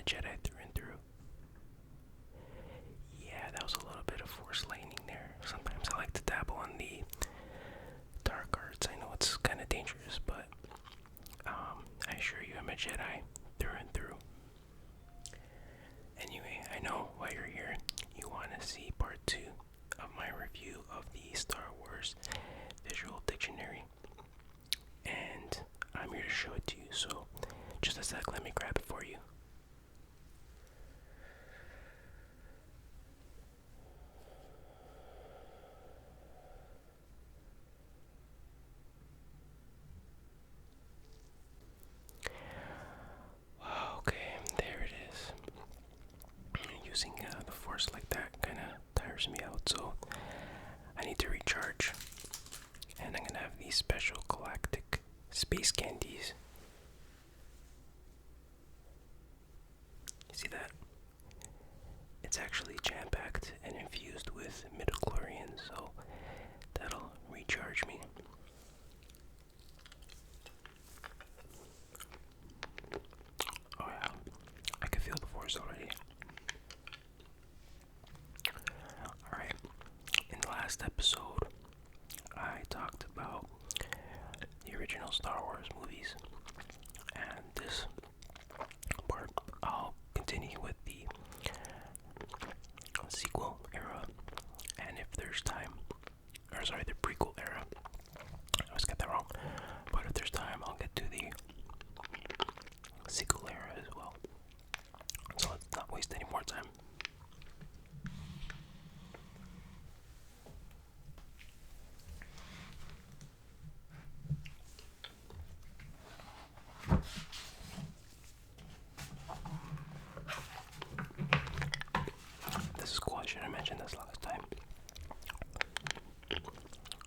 Jedi through and through. Yeah, that was a little bit of force lightning there. Sometimes I like to dabble on the dark arts. I know it's kind of dangerous, but I assure you I'm a Jedi through and through. Anyway, I know why you're here. You want to see part 2 of my review of the Star Wars Visual Dictionary. And I'm here to show it to you, so just a sec, let me grab it for you. Okay, there it is. Using the Force like that kind of tires me out, so I need to recharge. And I'm gonna have these special galactic space candies. You see that? It's actually jam-packed and infused with midichlorians, so that'll recharge me. Oh yeah, I can feel the Force already. Alright, in the last episode, I talked about the original Star Wars movies, and this part I'll continue with the sequel era, and if there's time, the prequel era. I always get that wrong, but if there's time, I'll get to the sequel era as well. So let's not waste any more time. This is cool, I should have mentioned this last time.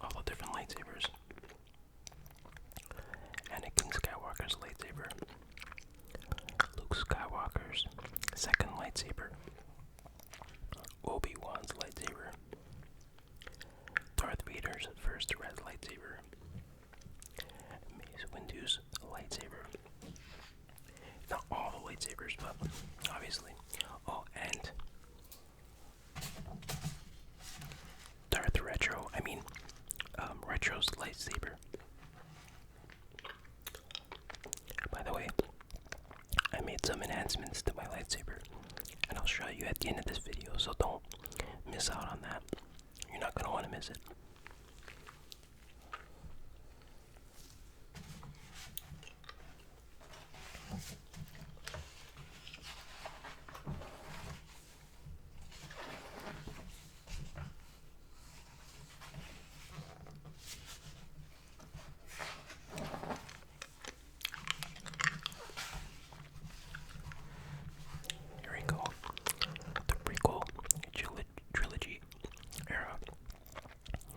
All the different lightsabers. Anakin Skywalker's lightsaber. Luke Skywalker's second lightsaber. Obi-Wan's lightsaber. Darth Vader's first red lightsaber. Mace Windu's lightsaber. Not all the lightsabers, but obviously. Oh, and Retro's lightsaber. By the way, I made some enhancements to my lightsaber, and I'll show you at the end of this video, so don't miss out on that. You're not going to want to miss it. The prequel trilogy era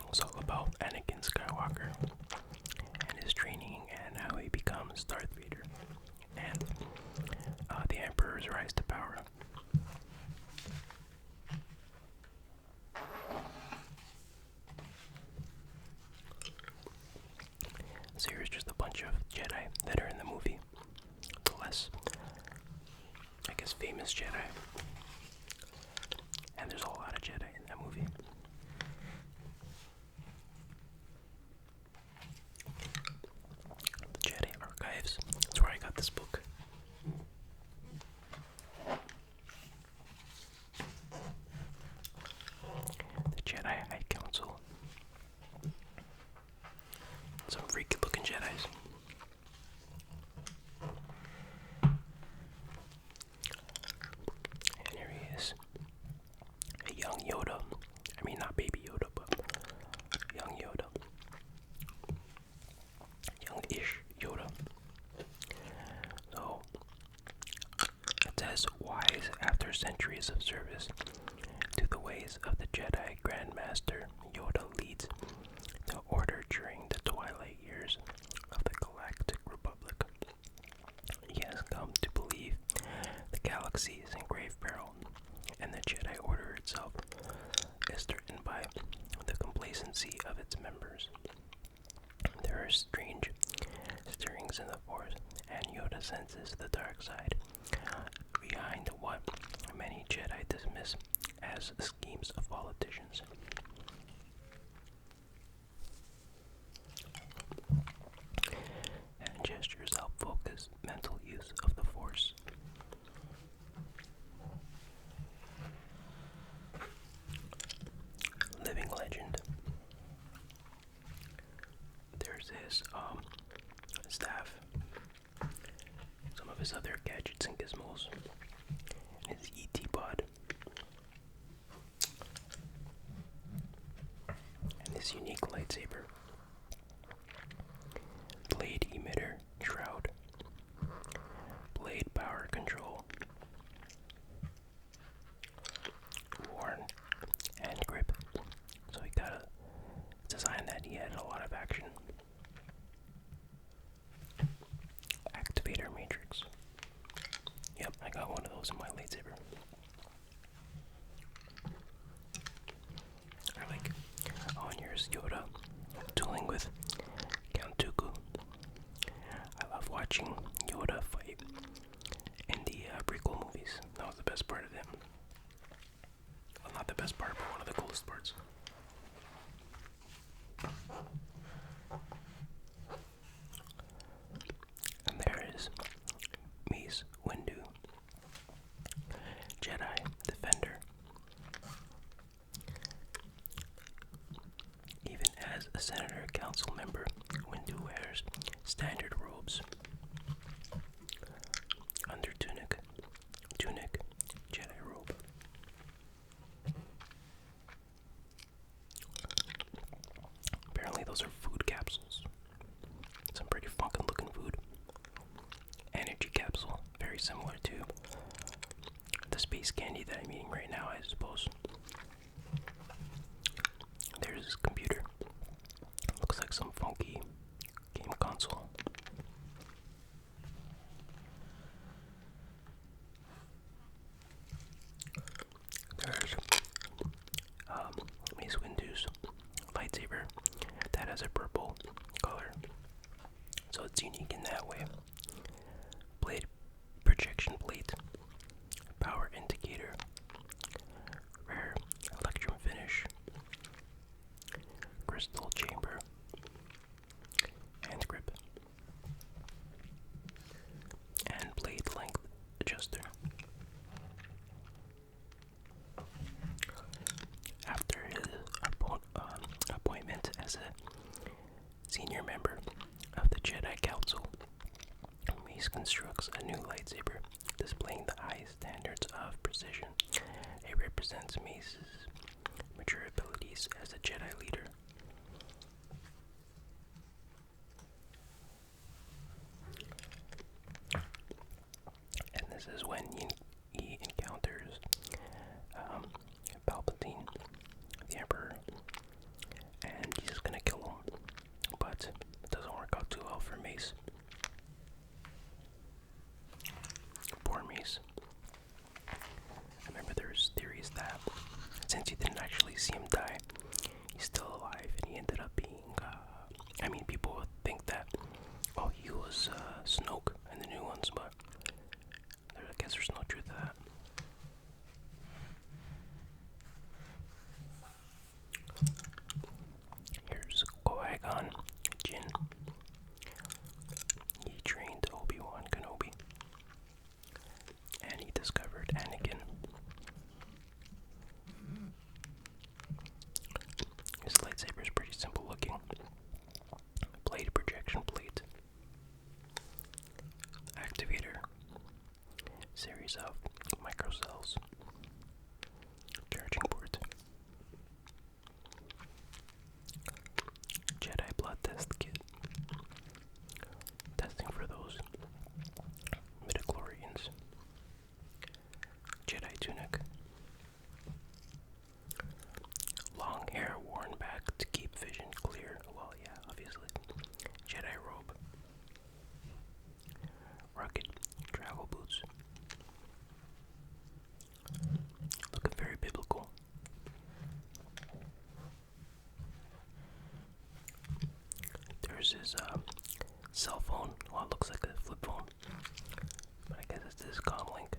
was all about Anakin Skywalker and his training and how he becomes Darth Vader and the Emperor's rise to power. So here's just a bunch of Jedi that are in the movie. The less, I guess, famous Jedi. And there's a lot of Jedi in that movie. The Jedi Archives. That's where I got this book. The Jedi High Council. Some freaky looking Jedis. And here he is. A young Yoda. I mean, not baby Yoda, but young Yoda. Young-ish Yoda. So, it says, wise after centuries of service to the ways of the Jedi Grandmaster, Yoda leads the Order during the twilight years of the Galactic Republic. He has come to believe the galaxy is in grave peril, and the Jedi Order itself is threatened by the complacency of its members. There are strange stirrings in the Force, and Yoda senses the dark side behind what many Jedi dismiss as schemes of politicians. And gestures help focus mental use of the Force. Living legend. There's his staff, some of his other gadgets and gizmos, and his ET pod, and this unique lightsaber, blade emitter shroud, blade power control, worn and grip. So he got a design that he had a lot of action. Activator matrix. Yep, I got one of those in my lightsaber. I like, oh, and here's Yoda dueling with Count Dooku. I love watching Yoda fight in the prequel movies. That was the best part of them. Well, not the best part, but one of the coolest parts. And there is Mace Windu, Jedi Defender. Even as a Senator Council member, Windu wears standard robes. Under tunic, Jedi robe. Apparently those are food capsules. Some pretty funkin' looking food. Energy capsule, very similar to the space candy that I'm eating right now, I suppose. There's his computer. Looks like some funky game console. There's Mace Windu's lightsaber that has a purple color, so it's unique in that way. Blade projection plate, power indicator, rare electrum finish, crystal chamber, and grip, and blade length adjuster. After his appointment as a senior member of the Jedi Council, Mace constructs a new lightsaber, displaying the highest standards of precision. It represents Mace's mature abilities as a Jedi leader. And this is when he encounters Palpatine, the Emperor, and he's just gonna kill him, but it doesn't work out too well for Mace. Poor Mace. I remember there's theories that since he didn't actually see him die, he's still alive, and he ended up being, people would think that, oh, he was Snoke in the new ones, but I guess there's no truth to that. Here's Qui-Gon Jinn. He trained Obi-Wan Kenobi, and he discovered Anakin. His lightsaber is pretty simple looking. Blade projection plate. Activator. Series of microcells. Charging port. Jedi blood test kit. Testing for those midichlorians. Jedi tunic. Long hair worn back to keep vision clear. Well, yeah, obviously. Jedi robe. Rugged travel boots. Looking very biblical. There's his cell phone. Well, it looks like a flip phone, but I guess it's his comm link.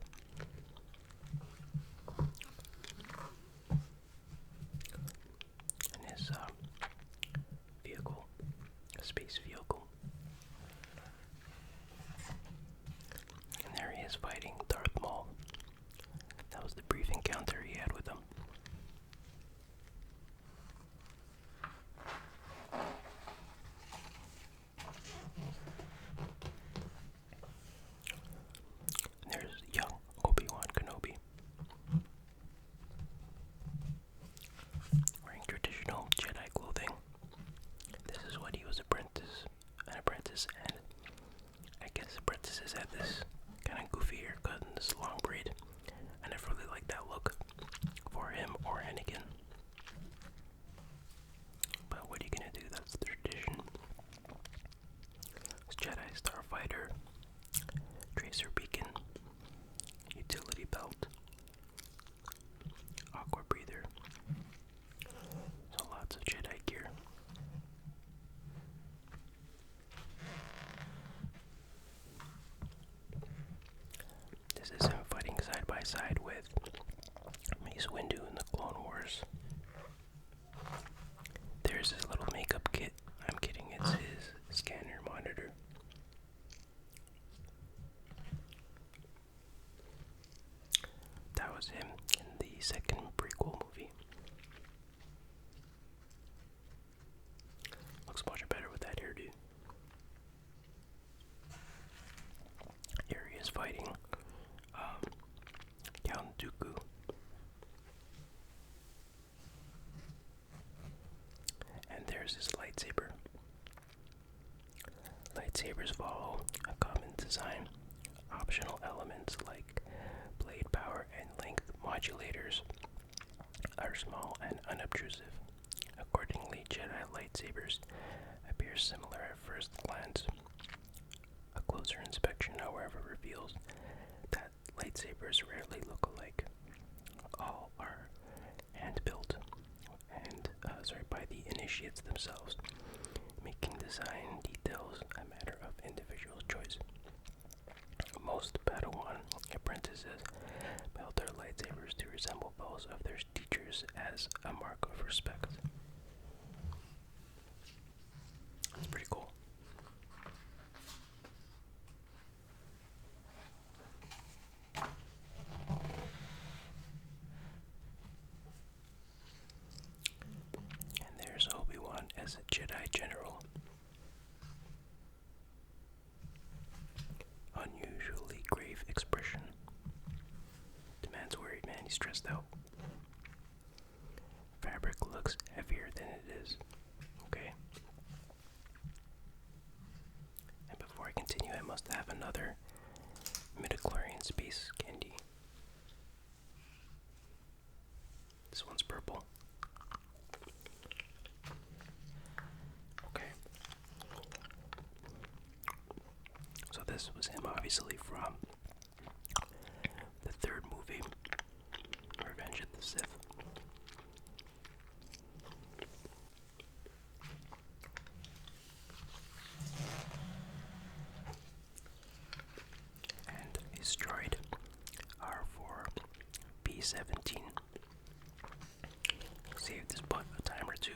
apprentice, and I guess apprentices had this kind of goofy haircut and this long braid. I never really liked that look for him or Anakin. But what are you gonna do? That's the tradition. It's Jedi Starfighter, Tracer Beacon, Utility Belt, Aqua Breather. So lots of Jedi gear. This is him fighting side by side with Mace Windu in the Clone Wars. There's his little makeup kit. I'm kidding, it's his scanner monitor. That was him in the second prequel movie. Looks much better with that hairdo. Here he is fighting Count Dooku. And there's his lightsaber. Lightsabers follow a common design. Optional elements like blade power and length modulators are small and unobtrusive. Accordingly, Jedi lightsabers appear similar at first glance. A closer inspection, however, reveals that lightsabers rarely look alike. All are hand-built and by the initiates themselves, making design details a matter of individual choice. Most Padawan apprentices build their lightsabers to resemble those of their teachers as a mark of respect. That's pretty cool. And there's Obi-Wan as a Jedi General. Unusually grave expression. The man's worried, man. He's stressed out. Fabric looks heavier than it is. Okay. And before I continue, I must have another midichlorian space candy. This one's purple. Okay. So this was him, obviously, from the third movie, Revenge of the Sith. And his droid are for B-17. Saved his butt a time or two.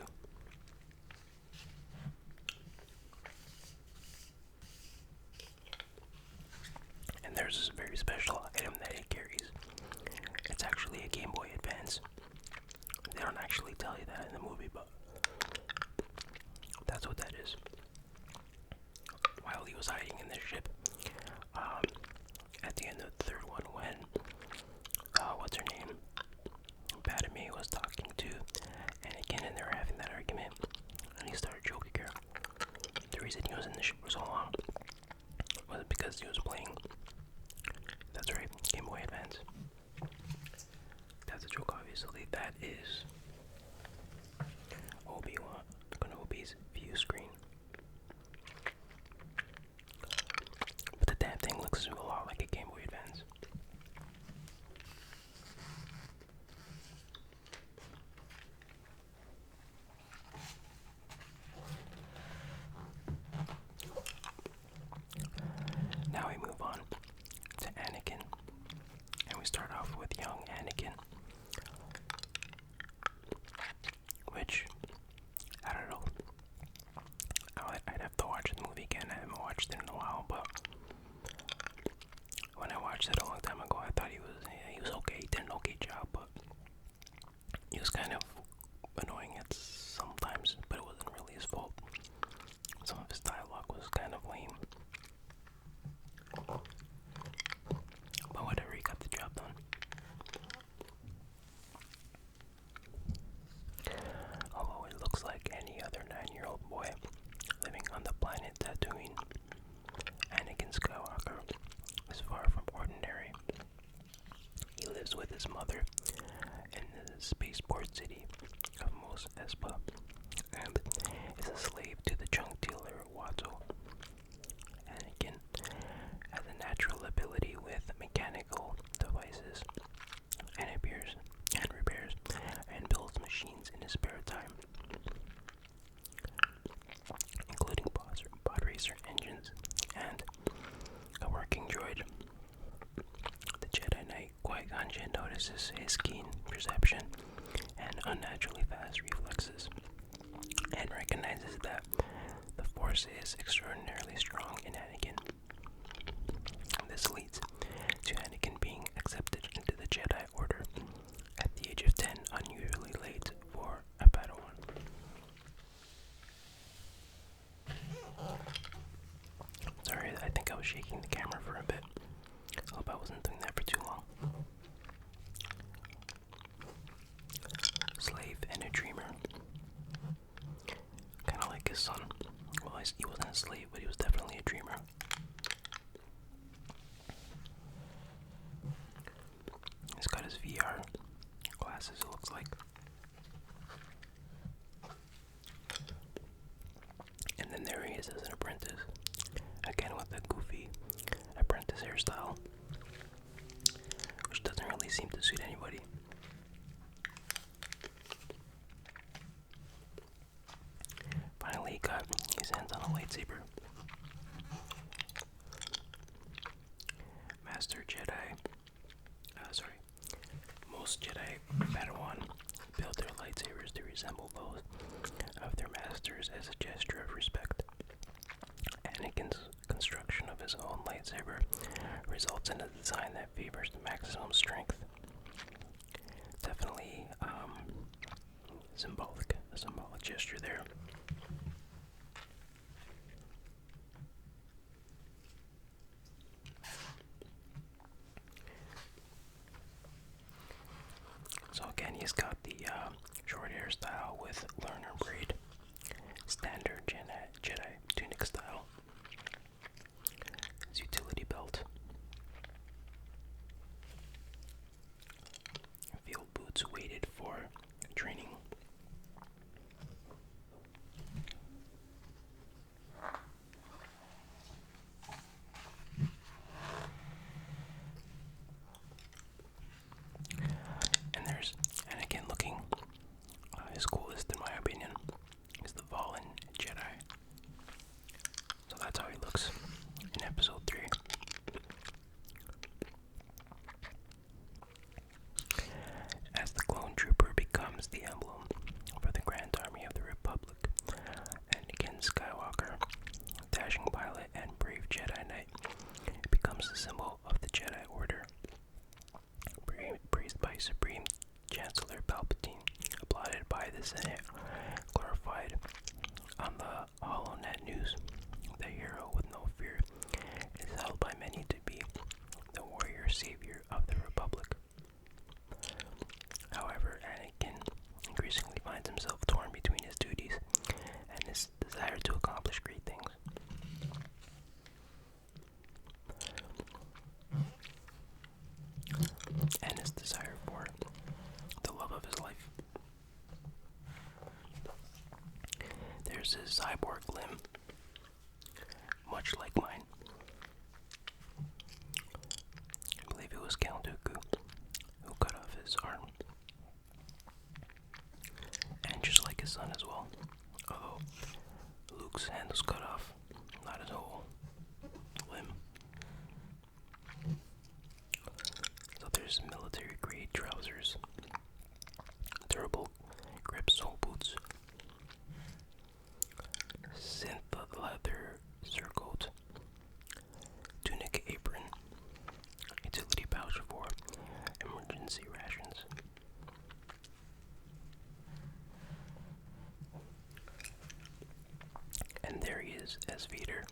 And there's this very special item that he carries. It's actually a Game Boy Advance. They don't actually tell you that in the movie, but that's what that is. While he was hiding in this ship, at the end of the third one, when what's her name? Padmé was talking to Anakin, and they were having that argument, and he started choking her. The reason he was in the ship for so long was because he was playing. That's right, Game Boy Advance. That's a joke, obviously. That is Obi-Wan Kenobi's view screen. But the damn thing looks a lot like a Game Boy Advance. Now we move on to Anakin, and we start off with young Anakin, which, I don't know, his mother in the spaceport city of Mos Espa, and is a slave to the junk dealer Watto. Anakin has a natural ability with mechanical devices and repairs and builds machines in his spare time, including pod racer engines and a working droid. The Jedi Knight Qui-Gon Jinn notices his keen perception and unnaturally fast reflexes, and recognizes that the Force is extraordinarily strong in Anakin. This leads to Anakin being accepted into the Jedi Order at the age of 10, unusually late for a Padawan. Sorry, I think I was shaking the camera for a bit. I hope I wasn't doing that for too long. Slave and a dreamer. Kind of like his son. Well, he wasn't a slave, but he was definitely a dreamer. He's got his VR glasses, it looks like. And then there he is as an apprentice. Again with a goofy apprentice hairstyle, which doesn't really seem to suit anybody. Finally, he got his hands on a lightsaber. Most Jedi Padawan build their lightsabers to resemble those of their masters as a gesture of respect. Anakin's construction of his own lightsaber results in a design that favors the maximum strength. Definitely a symbolic gesture there. So again, he's got the short hairstyle with learner braid, standard Jedi tunic style, his utility belt, field boots weighted for training. And there's Anakin looking his coolest, in my opinion, is the Fallen Jedi. So that's how he looks in Episode 3. As the clone trooper becomes the emblem for the Grand Army of the Republic, Anakin Skywalker, dashing pilot and brave Jedi Knight, becomes the symbol of the Jedi Order, praised by Supreme Chancellor Palpatine, applauded by the Senate, glorified on the HoloNet news. The hero with no fear is held by many to be the warrior savior of the Republic. However, Anakin increasingly finds himself torn between his duties and his desire to accomplish great things. And his desire for the love of his life. There's his cyborg limb, much like mine. I believe it was Count Dooku who cut off his arm. And just like his son as well. Although Luke's hand was cut off, not his whole limb. So there's military grade trousers, durable grip sole boots, synth leather surcoat, tunic apron, utility pouch for emergency rations. And there he is as Vader.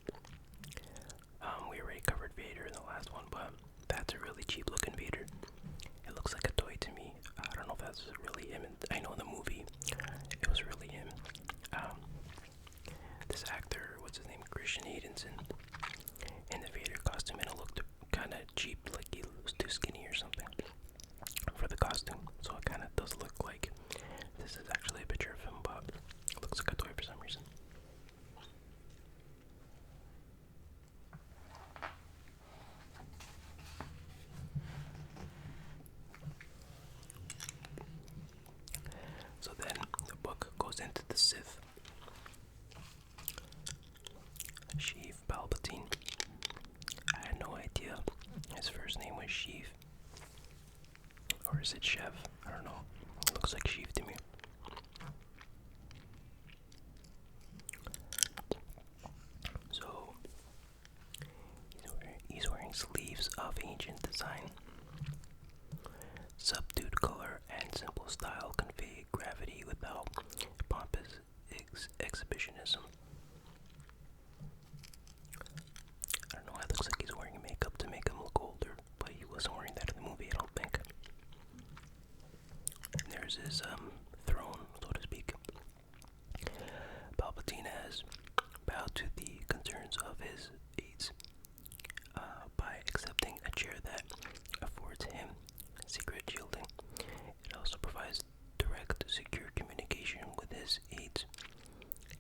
We already covered Vader in the last one, but that's a really cheap looking Vader. It looks like a toy to me. I don't know if that's really him. I know in the movie it was really him. This actor, what's his name, Christian Haydenson, in the Vader costume, and it looked kind of cheap, like he was too skinny or something for the costume, so it kind of does look like this is actually a picture of him, but it looks like a toy for some reason. So then the book goes into the Sith. Sheev Palpatine. I had no idea his first name was Sheev. Or is it Shev? I don't know. It looks like Sheev to me. So he's wearing sleeves of ancient design. Subdued color and simple style convey gravity without pompous exhibitionism. I don't know, it looks like he's wearing makeup to make him look older, but he wasn't wearing that in the movie, I don't think. And there's his throne, so to speak. Palpatine has bowed to the concerns of his aides by accepting a chair that affords him secret shielding. It also provides direct, secure communication with his aides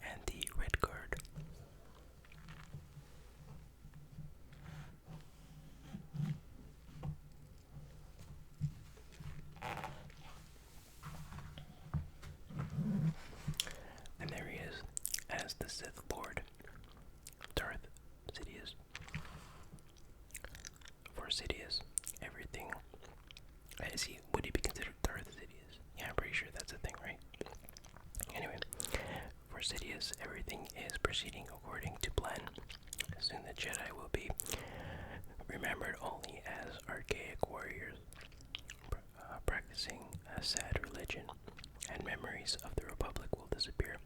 and the Red Guard. And there he is, as the Sith Lord, Darth Sidious. For Sidious, everything. Would he be considered Darth Sidious? Yeah, I'm pretty sure that's a thing, right? Anyway, for Sidious, everything is proceeding according to plan. Soon the Jedi will be remembered only as archaic warriors, practicing a sad religion, and memories of the Republic will disappear.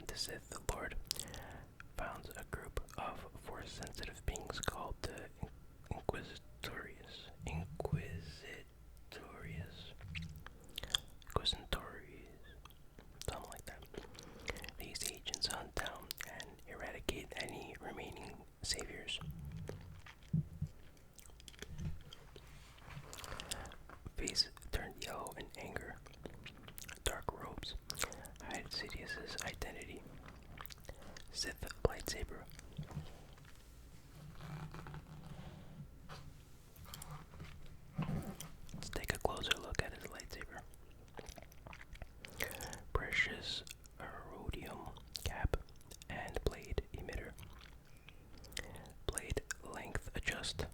The Sith Lord founds a group of Force-sensitive beings called the Inquisitorius. Something like that. These agents hunt down and eradicate any remaining saviors. Face turned yellow in anger. Dark robes hide Sidious's identity. Sith lightsaber. Let's take a closer look at his lightsaber. Precious rhodium cap and blade emitter. Blade length adjust.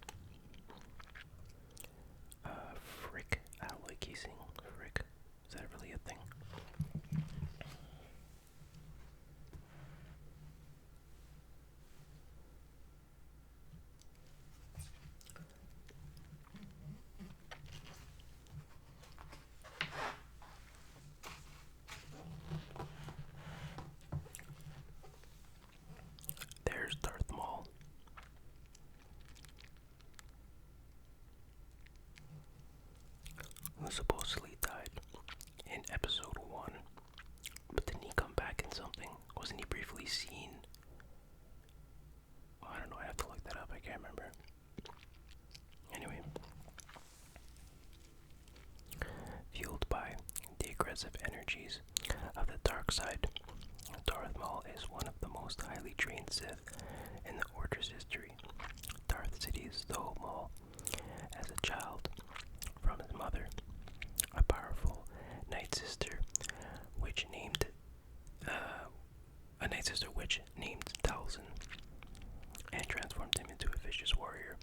Frick alloy casing. Frick. Is that really a thing? There's Darth Maul. Who supposedly died in episode 1. But didn't he come back in something? Wasn't he briefly seen? Oh, I don't know, I have to look that up, I can't remember. Anyway. Fueled by the aggressive energies of the dark side, Darth Maul is one of the most highly trained Sith in the Order's history. Darth Sidious stole Maul as a child from his mother, a powerful night sister, which named Talzin, and transformed him into a vicious warrior.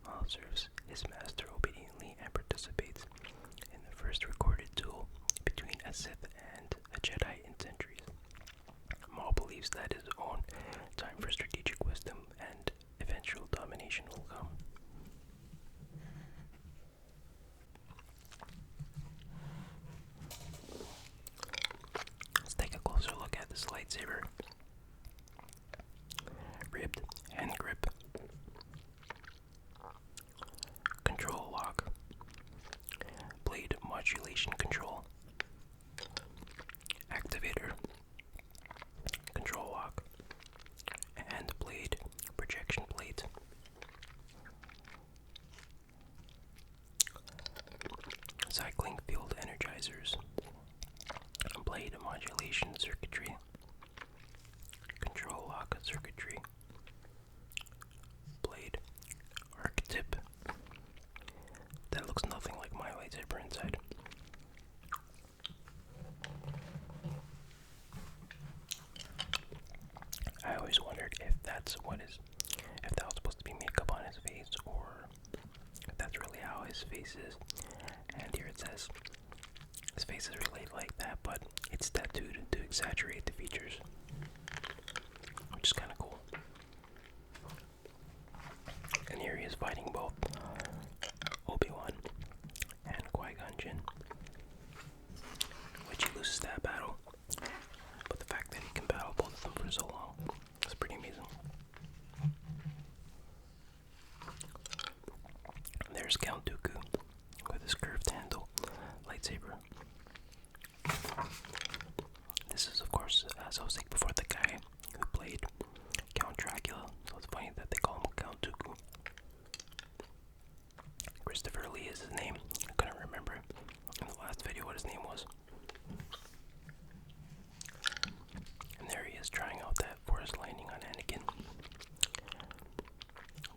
Maul serves his master obediently and participates in the first recorded duel between a Sith and a Jedi in centuries. Maul believes that his own time for strategic wisdom and eventual domination will come. Let's take a closer look at this lightsaber. Ribbed hand grip. Control lock. Blade modulation control. Activator. Control lock. And blade his face is. And here it says his face is really like that, but it's tattooed to exaggerate the features, which is kind of cool. And here he is fighting both Obi-Wan and Qui-Gon Jinn, which he loses that battle. But the fact that he can battle both of them for so long is pretty amazing. There's Count Dooku with his curved handle lightsaber. This is, of course, as I was saying before, the guy who played Count Dracula, so it's funny that they call him Count Dooku. Christopher Lee is his name. I couldn't remember in the last video what his name was. And there he is trying out that forest landing on Anakin.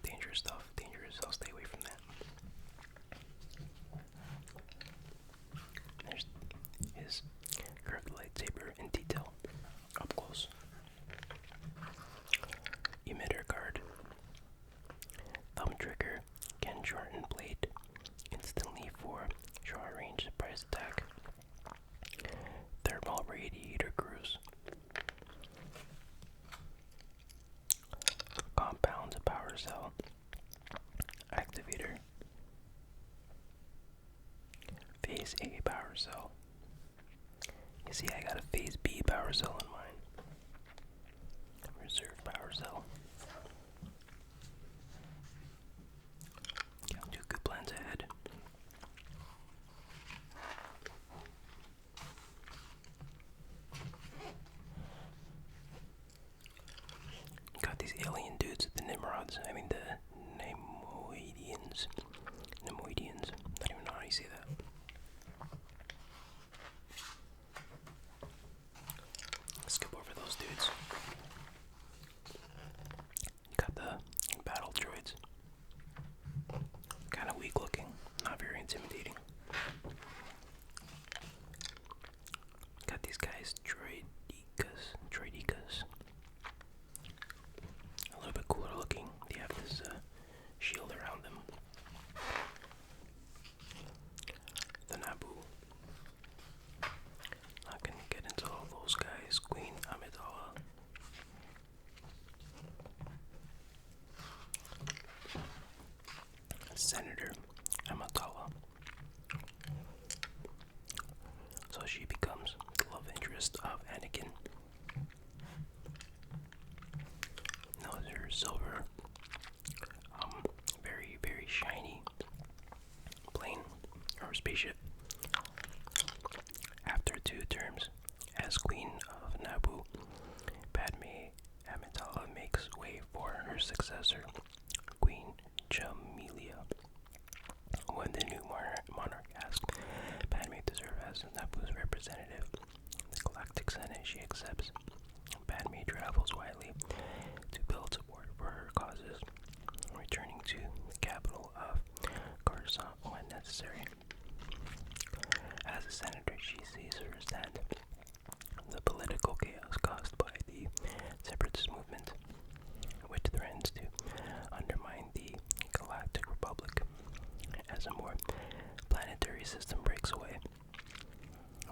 Dangerous stuff, dangerous, I'll stay away from that. There's his curved lightsaber in detail, up close. Emitter guard. Thumb trigger can shorten blade instantly for short range surprise attack. Thermal radiator grooves. Compound power cell. Activator. Phase A power cell. You see, I got a Phase B power cell in mine. Reserve power cell. Count Dooku plans ahead. Got these alien dudes, the Nimrods. I mean the Nemoidians. Nemoidians. I don't even know how you say that. Skip over those dudes. Got the battle droids. Kind of weak looking, not very intimidating. Got these guys, droidikas. A little bit cooler looking. They have this shield around them. The Naboo. Not gonna get into all those guys. Queen Amidala. Senator Amidala. So she becomes the love interest of Anakin. Now her silver, very, very shiny plane or spaceship. After 2 terms as Queen of Naboo, Padmé Amidala makes way for her successor, Queen Jamelia. When the new monarch asked Padmé to serve as Naboo's representative in the Galactic Senate, she accepts. Padmé travels widely to build support for her causes, returning to the capital of Coruscant when necessary. As a senator, she sees firsthand the political chaos caused by the separatist movement, which threatens to undermine the Galactic Republic as a more planetary system breaks away.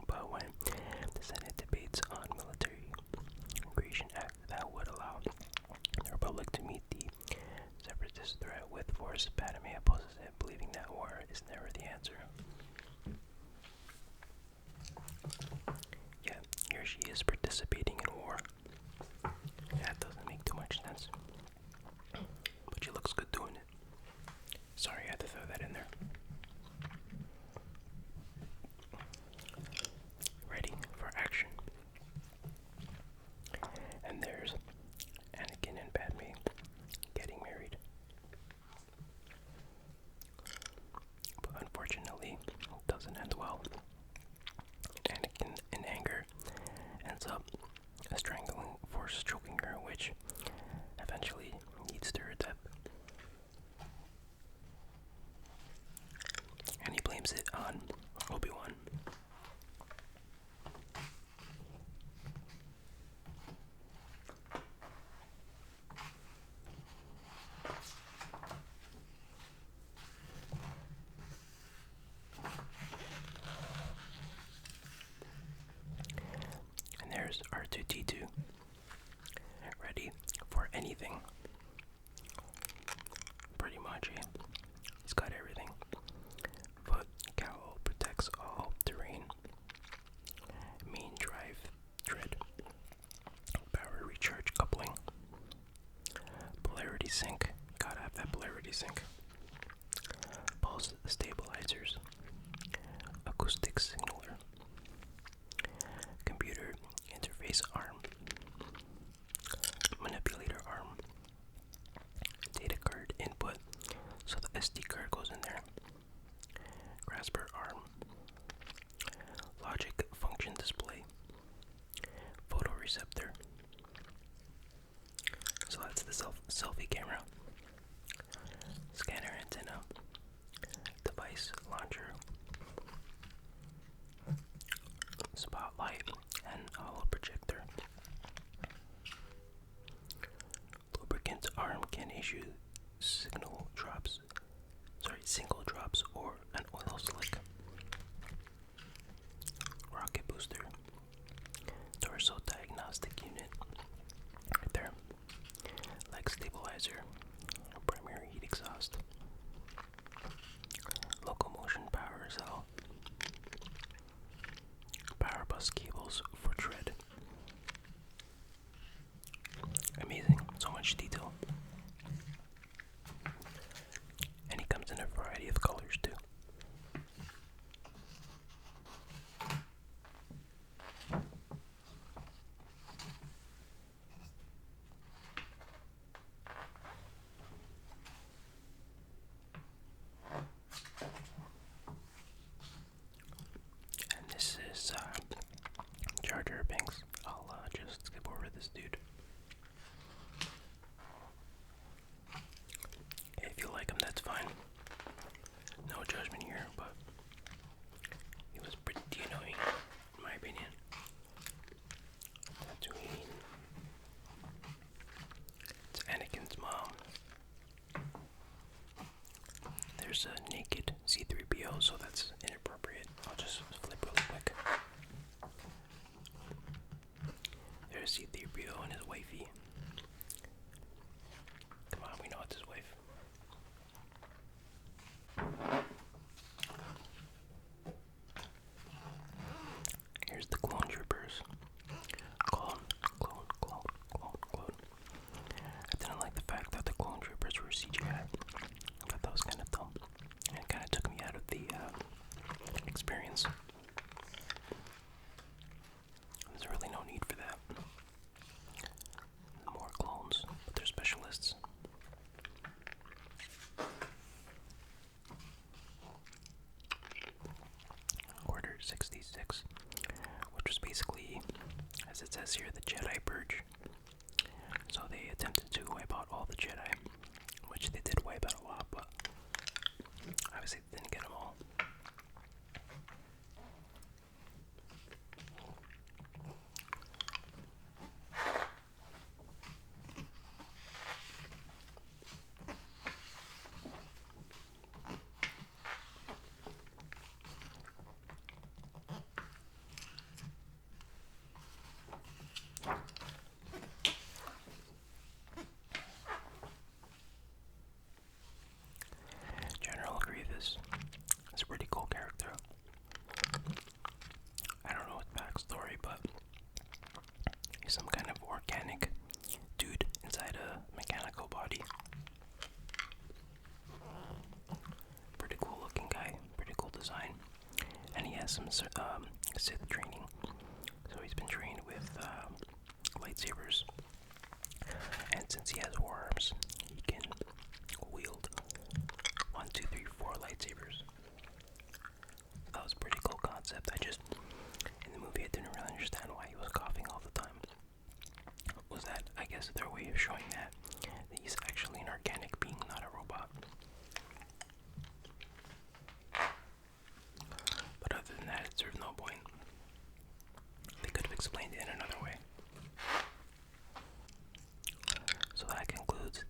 But when the Senate debates on military creation act that would allow the Republic to meet the separatist threat with force, Padmé opposes it, believing that war is never the answer. Yeah, here she is participating in war. That doesn't make too much sense. But she looks good doing it. Sorry, I had to throw that in there. Ready for action. And there's Anakin and Padmé getting married. But unfortunately, it doesn't end well. Anakin, in anger, ends up Here's R2-D2. Ready for anything. Pretty much, eh? He's got everything. Foot cowl protects all terrain. Main drive tread. Power recharge coupling. Polarity sync. Gotta have that polarity sync. Pulse stabilizers. Acoustic signaler. Computer interface arm. Manipulator arm. Data card input, so the SD card goes in there. Grasper arm. Logic function display. Photoreceptor. So that's the selfie camera. Scanner antenna. Device launcher. Spotlight and hollow projector. Lubricant arm can issue single drops or an oil slick. Rocket booster. Torso diagnostic unit. Right there. Leg stabilizer. Primary heat exhaust. Locomotion power cell. Power bus cables for tread. Amazing, so much detail. And he comes in a variety of colors too. And this is Jar Jar Binks. I'll just skip over this dude. If you like him, that's fine. No judgment here, but he was pretty annoying, in my opinion. Tatooine. It's Anakin's mom. There's a naked C-3PO, so that's inappropriate. I'll just flip really quick. There's C-3PO and his wifey. Come on, we know it's his wife. Here's the clone troopers. Clone. I didn't like the fact that the clone troopers were CGI. I thought that was kind of dumb. And it kind of took me out of the experience. There's really no need for that. More clones, but they're specialists. Order 66, which was basically, as it says here, the Jedi Purge. So they attempted to wipe out all the Jedi, which they did wipe out a lot, but obviously they didn't get them all. General Grievous is a pretty cool character. I don't know his backstory, but he's some kind of organic dude inside a mechanical body. Pretty cool looking guy, pretty cool design. And he has some Sith training. So he's been trained with lightsabers. And since he has forearms, he can wield 1, 2, 3, 4 lightsabers. That was a pretty cool concept. In the movie, I didn't really understand why he was coughing all the time. Was that, I guess, their way of showing that he's actually an organic being, not a robot. But other than that, it served no point. They could have explained it in another way. So that concludes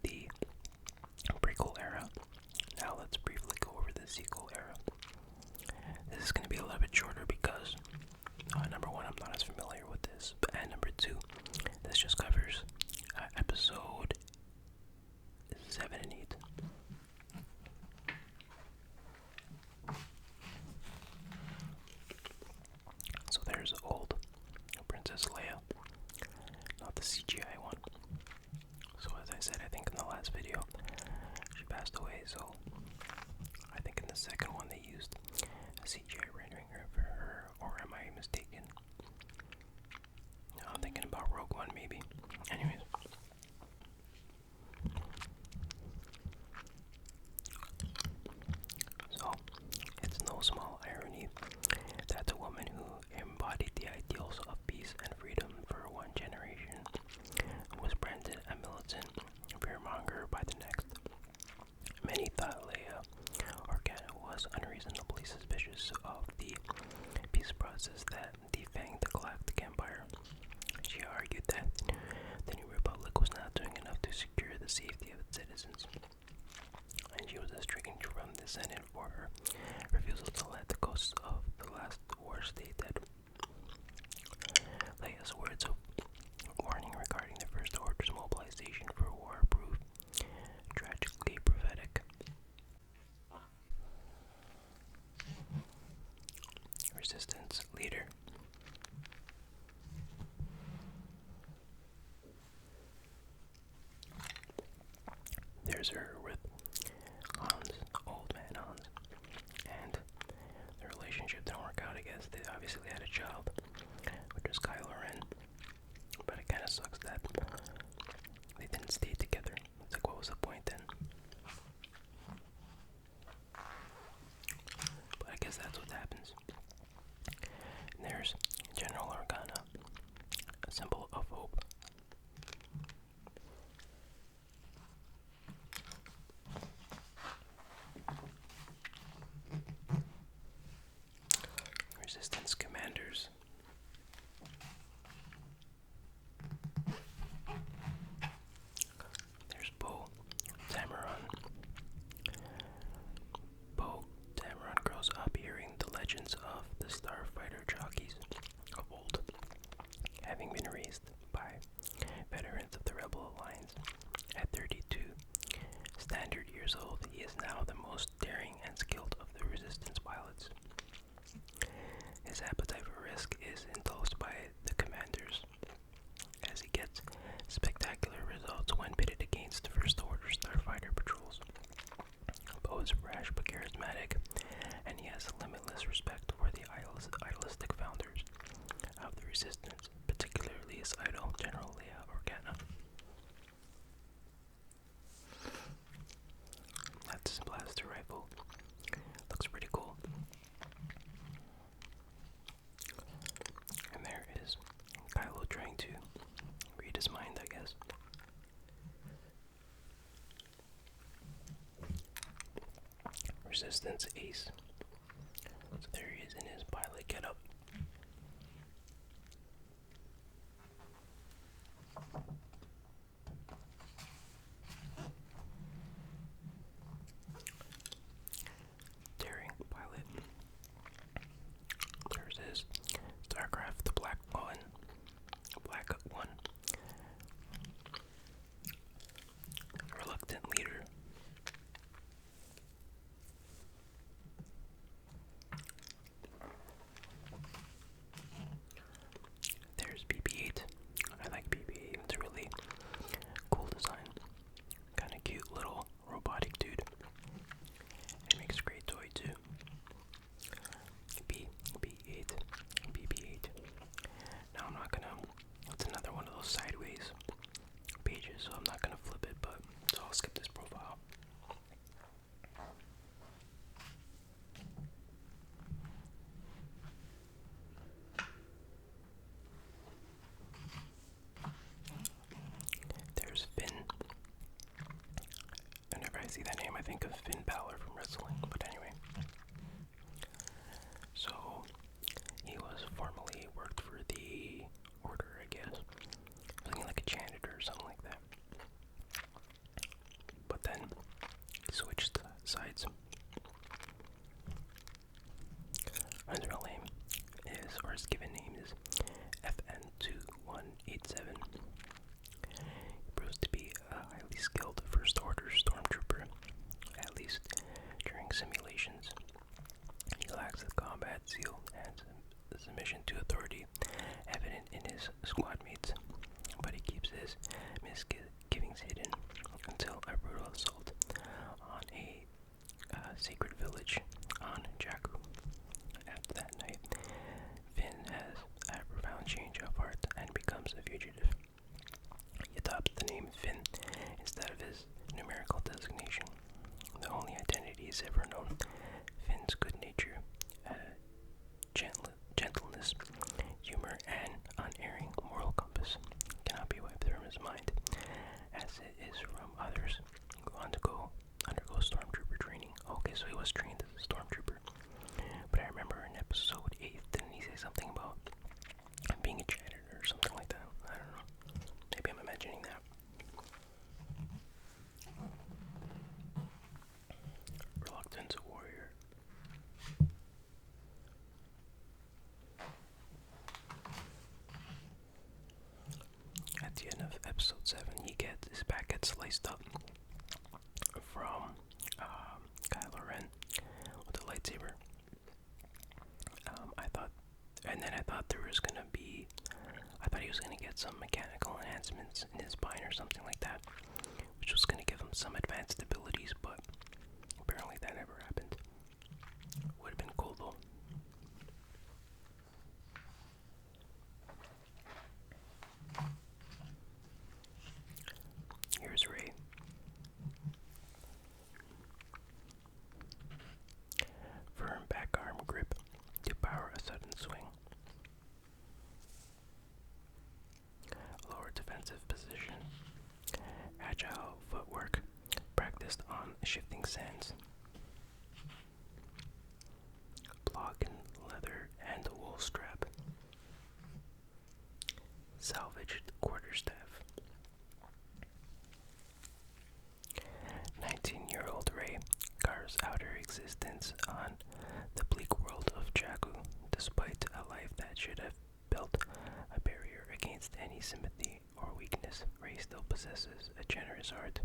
passed away, so I think in the second one they used a CGI rendering for her, or am I mistaken? No, I'm thinking about Rogue One, maybe. Anyways. So, it's no small irony that the woman who embodied the ideals of peace and freedom for one generation was branded a militant fearmonger by the next. Many thought Leia Organa was unreasonably suspicious of the peace process that defanged the Galactic Empire. She argued that the New Republic was not doing enough to secure the safety of its citizens, and she was estranged from the Senate for her refusal to let the ghosts of the last war stay dead. Leia's words of warning regarding the First Order's mobilization for war proved tragically prophetic. Resistance leader. There's her with Hans, old man Hans, and the relationship didn't work out, I guess. They obviously had a child, which was Kylo Ren, but it kind of sucks that they didn't stay together. It's like, what was the point then? But I guess that's what happens. And there's General Organa, a symbol of hope. Resistance commanders. There's Bo Dameron. Bo Dameron grows up hearing the legends of the starfighter jockeys of old, having been raised by veterans of the Rebel Alliance. At 32 standard years old, he is now the most daring and skilled of the Resistance pilots. His appetite for risk is indulged by the commanders, as he gets spectacular results when pitted against the First Order starfighter patrols. Bo is brash but charismatic, and he has limitless respect for the idealistic founders of the Resistance, particularly his idol, General Leia Organa. That's his blaster rifle. Looks pretty cool. And there is Kylo trying to read his mind, I guess. Resistance ace. So there he is in his pilot getup. Daring pilot. There's his Starcraft, the black one. Reluctant leader. There's BB-8. I like BB-8. It's a really cool design. Kind of cute little robotic dude. It makes a great toy too. BB-8. BB-8. Now I'm not gonna. It's another one of those sideways pages, so I'm not gonna flip it, but so I'll skip this profile. There's Finn. Whenever I see that name, I think of Finn Balor from wrestling, but anyway. So, he was formerly worked for the Order, I guess. Something like a janitor or something like that. But then, he switched sides. His name is, or his given name is FN2187. He proves to be a highly skilled First Order stormtrooper, at least during simulations. He lacks the combat zeal and submission to authority evident in his squad mates, but he keeps his misgivings hidden until a brutal assault on he's ever known. Finn's good nature, gentleness, humor, and unerring moral compass cannot be wiped from his mind, as it is from others who undergo stormtrooper training. Okay, so he was trained as a stormtrooper. But I remember in episode 8, didn't he say something about being a janitor or something like that? I don't know. Maybe I'm imagining that. Reluctant warrior. At the end of episode 7, his back gets sliced up from Kylo Ren with a lightsaber. I thought there was gonna be, I thought he was gonna get some mechanical enhancements in his spine or something like that, which was gonna give him some advanced abilities, but apparently that never happened. Would have been cool though. Here's Rey. Firm back arm grip to power a sudden swing. Lower defensive position. Agile footwork practiced on shifting sands. Block in leather and a wool strap. Salvaged quarterstaff. 19-year-old Rey carves out her existence on the bleak world of Jakku. Despite a life that should have built a barrier against any sympathy or weakness, Rey still possesses a generous heart.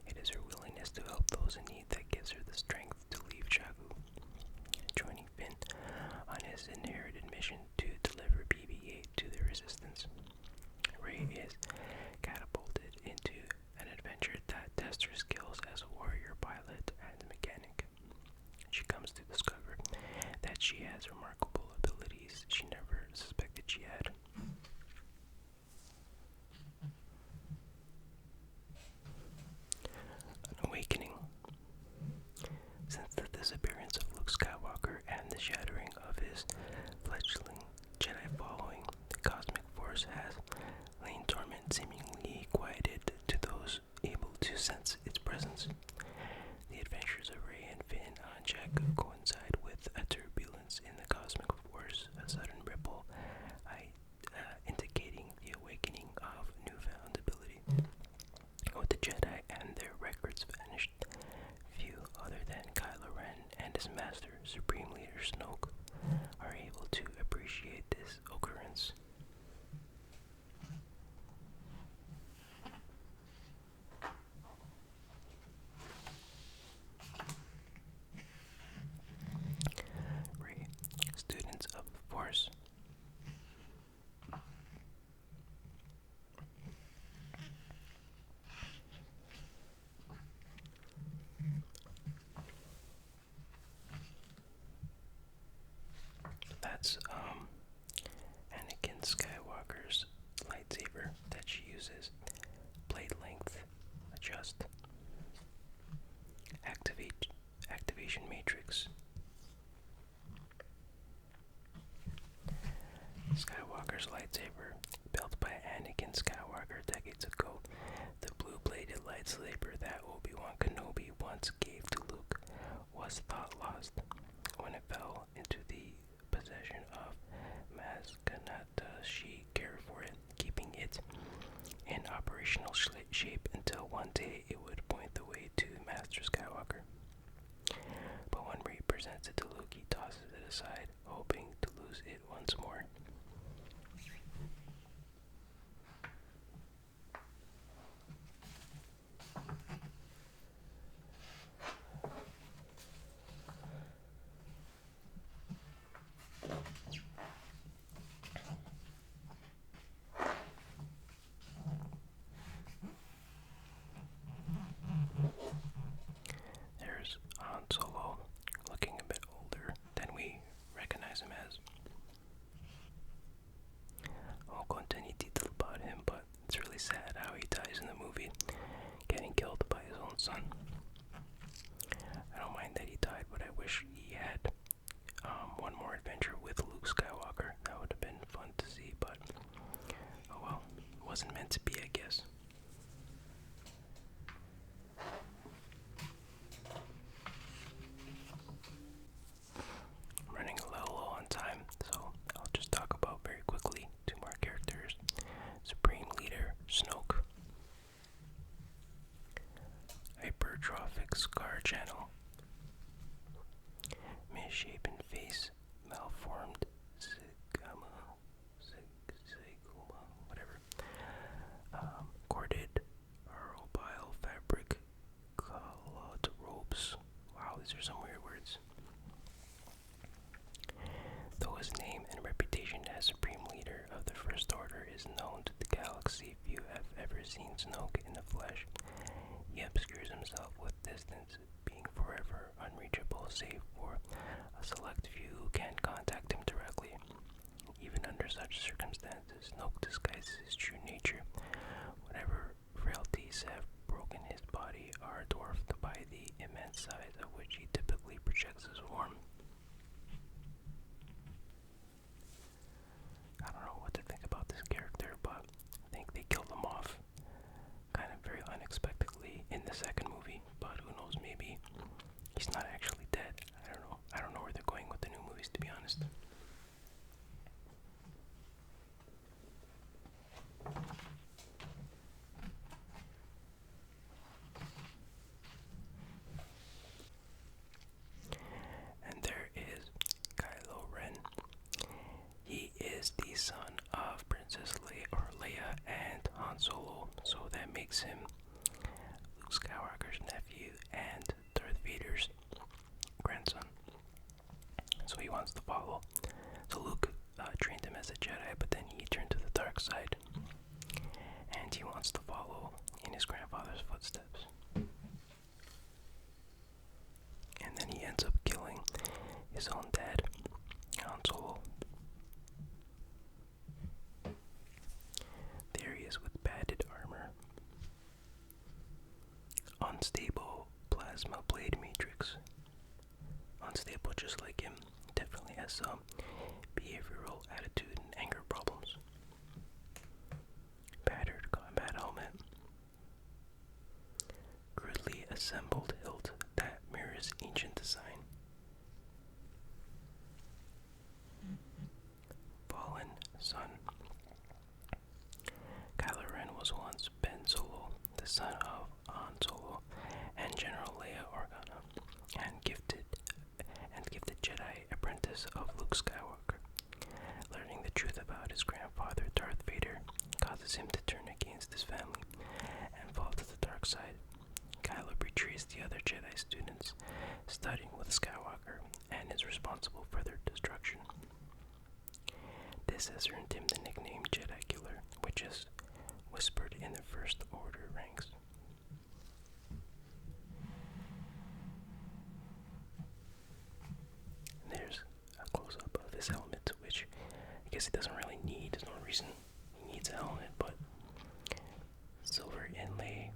It is her willingness to help those in need that gives her the strength to leave Jakku. Joining Finn on his inherited mission to deliver BB-8 to the Resistance, Rey is catapulted into an adventure that tests her skills as a warrior, pilot, and mechanic. She comes to discover that she has remarkable abilities she never suspected she had. An awakening. Since the disappearance of Luke Skywalker and the shattering of his fledgling Jedi following, the cosmic force has lain dormant, seemingly quieted to those able to sense its presence. The adventures of Rey and Finn on Jakku coincide with a turbulence in the cosmic force, a sudden ripple indicating the awakening of newfound ability. With the Jedi and their records vanished, few other than Kylo Ren and his master, Supreme Leader Snoke, are able to appreciate this occurrence. Rey, students of the Force. That's Anakin Skywalker's lightsaber that she uses. Blade length, adjust. Activation matrix. Skywalker's lightsaber, built by Anakin Skywalker decades ago, the blue-bladed lightsaber that Obi-Wan Kenobi once gave to Luke, was thought lost when it fell into the possession of Maz Kanata. She cared for it, keeping it in operational shape until one day it would point the way to Master Skywalker. But when Rey presents it to Luke, he tosses it aside, hoping to lose it once more. There's Han Solo, looking a bit older than we recognize him as. I won't go into any detail about him, but it's really sad how he dies in the movie, getting killed by his own son. I don't mind that he died, but I wish he had one more adventure with Luke Skywalker. That would have been fun to see, but oh well, it wasn't meant to be, I guess. I'm running a little low on time, so I'll just talk about very quickly two more characters. Supreme Leader Snoke, hypertrophic scar channel, misshapen face, malformed sigma, whatever, corded arrowbile fabric, cloth robes. Wow, these are some weird words. Though his name and reputation as Supreme Leader of the First Order is known to the galaxy, few have ever seen Snoke in the flesh. He obscures himself with distance, being forever unreachable save for a select few who can contact him directly. Even under such circumstances, Snoke disguises his true nature. Whatever frailties have broken his body are dwarfed by the immense size of which he typically projects his form. I don't know what to think about this character, but I think they killed him off kind of very unexpectedly in the second movie, but who knows, maybe he's not actually dead. I don't know where they're going with the new movies, to be honest. And there is Kylo Ren. He is the son of Princess Leia and Han Solo, so that makes him Luke Skywalker's nephew and Darth Vader's grandson. So he wants to follow. So Luke trained him as a Jedi, but then he turned to the dark side, and he wants to follow in his grandfather's footsteps. And then he ends up killing his own dad, Han Solo. There he is with padded armor, unstable plasma blade matrix. Unstable just like him, definitely has some behavioral attitude and anger problems. Battered combat helmet, crudely assembled hilt that mirrors ancient design. Fallen Sun. Kylo Ren was once Ben Solo, the son of Han Solo and General Leia Organa, and gifted Jedi apprentice of Luke Skywalker. Learning the truth about his grandfather, Darth Vader, causes him to turn against his family and fall to the dark side. Kylo betrays the other Jedi students, studying with Skywalker, and is responsible for their destruction. This has earned him the nickname Jedi Killer, which is whispered in the First Order ranks. And there's a close-up of his helmet, which I guess he doesn't really need. There's no reason he needs a helmet, but silver inlay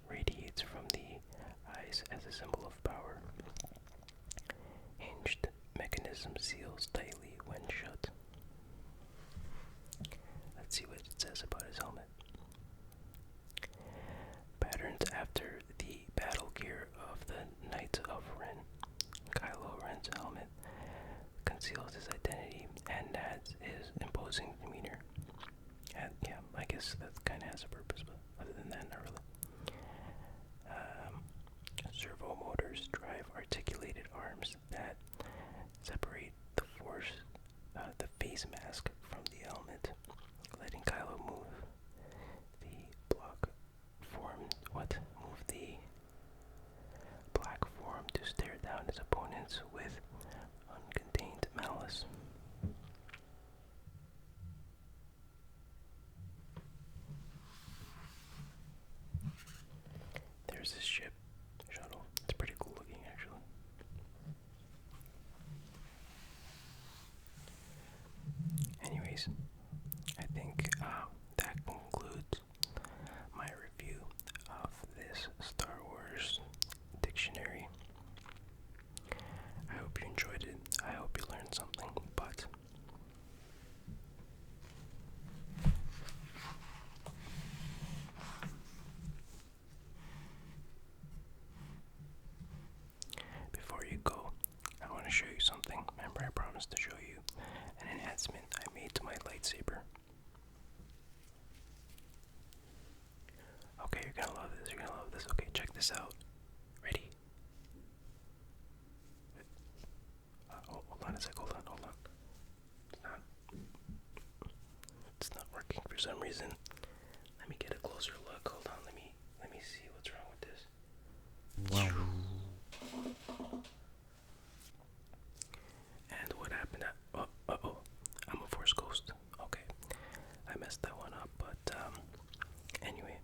radiates from the eyes as a symbol of power. Hinged mechanism seals tightly when shut. Let's see what it says about his helmet. Patterned after the battle gear of the Knight of Ren, Kylo Ren's helmet conceals his identity and adds his imposing demeanor. And yeah, I guess that kind of has a purpose, but other than that, not really. Servo motors drive articulated arms that separate the face mask from the helmet, letting Kylo move the black form to stare down his opponents with uncontained malice. There's this shuttle. It's pretty cool looking, actually. Anyways, I think that concludes my review of this Star Wars dictionary. lightsaber. Okay, you're gonna love this. You're gonna love this. Okay, check this out. Ready? Hold on a sec. Hold on. It's not working for some reason. Let me get a closer look. Hold on. Let me see what's wrong with this. And what happened? I'm a Force ghost. Okay, I messed that one up. But anyway,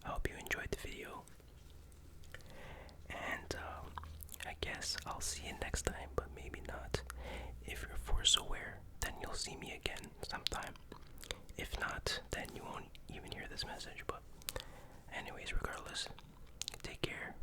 I hope you enjoyed the video. And I guess I'll see you next time, but maybe not. If you're Force aware, then you'll see me again sometime. If not, then you won't even hear this message. But anyways, regardless, take care.